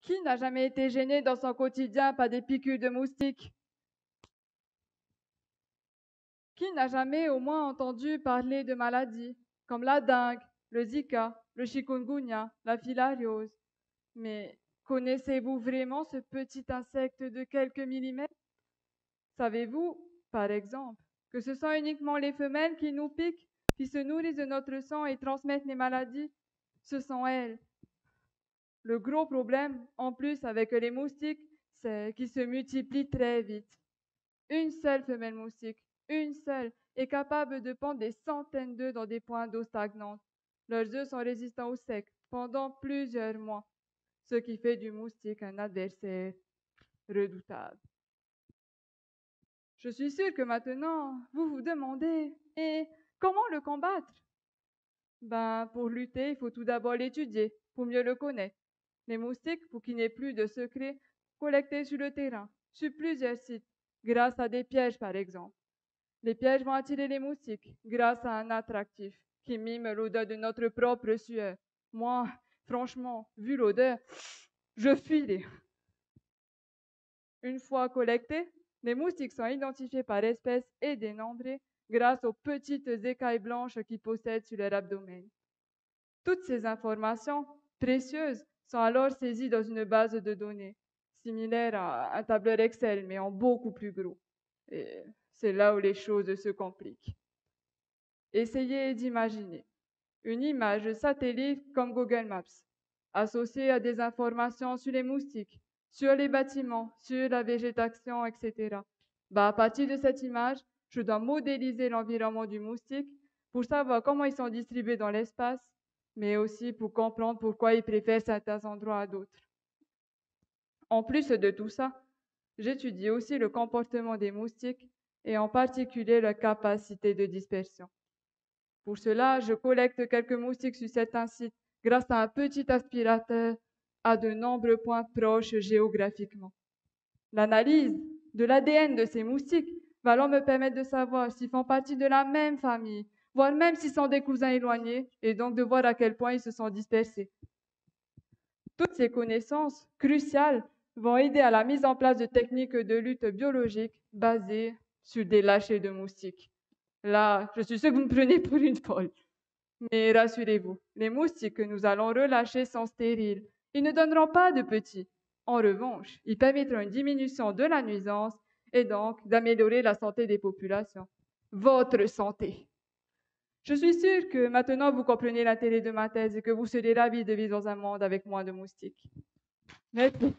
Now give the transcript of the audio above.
Qui n'a jamais été gêné dans son quotidien par des piqûres de moustiques? Qui n'a jamais au moins entendu parler de maladies comme la dengue, le Zika, le chikungunya, la filariose? Mais connaissez-vous vraiment ce petit insecte de quelques millimètres? Savez-vous, par exemple, que ce sont uniquement les femelles qui nous piquent, qui se nourrissent de notre sang et transmettent les maladies? Ce sont elles. Le gros problème, en plus, avec les moustiques, c'est qu'ils se multiplient très vite. Une seule femelle moustique, une seule, est capable de pondre des centaines d'œufs dans des points d'eau stagnantes. Leurs œufs sont résistants au sec pendant plusieurs mois, ce qui fait du moustique un adversaire redoutable. Je suis sûre que maintenant, vous vous demandez, et comment le combattre? Pour lutter, il faut tout d'abord l'étudier, pour mieux le connaître. Les moustiques, pour qu'il n'y ait plus de secrets, collectés sur le terrain, sur plusieurs sites, grâce à des pièges par exemple. Les pièges vont attirer les moustiques grâce à un attractif qui mime l'odeur de notre propre sueur. Moi, franchement, vu l'odeur, je fuirai. Une fois collectés, les moustiques sont identifiés par espèce et dénombrés grâce aux petites écailles blanches qu'ils possèdent sur leur abdomen. Toutes ces informations précieuses sont alors saisies dans une base de données, similaire à un tableur Excel, mais en beaucoup plus gros. Et c'est là où les choses se compliquent. Essayez d'imaginer une image satellite comme Google Maps, associée à des informations sur les moustiques, sur les bâtiments, sur la végétation, etc. À partir de cette image, je dois modéliser l'environnement du moustique pour savoir comment ils sont distribués dans l'espace, mais aussi pour comprendre pourquoi ils préfèrent certains endroits à d'autres. En plus de tout ça, j'étudie aussi le comportement des moustiques et en particulier leur capacité de dispersion. Pour cela, je collecte quelques moustiques sur certains sites grâce à un petit aspirateur à de nombreux points proches géographiquement. L'analyse de l'ADN de ces moustiques va alors me permettre de savoir s'ils font partie de la même famille, voire même s'ils sont des cousins éloignés, et donc de voir à quel point ils se sont dispersés. Toutes ces connaissances cruciales vont aider à la mise en place de techniques de lutte biologique basées sur des lâchers de moustiques. Là, je suis sûre que vous me prenez pour une folle. Mais rassurez-vous, les moustiques que nous allons relâcher sont stériles. Ils ne donneront pas de petits. En revanche, ils permettront une diminution de la nuisance et donc d'améliorer la santé des populations. Votre santé. Je suis sûre que maintenant vous comprenez l'intérêt de ma thèse et que vous serez ravis de vivre dans un monde avec moins de moustiques. Merci.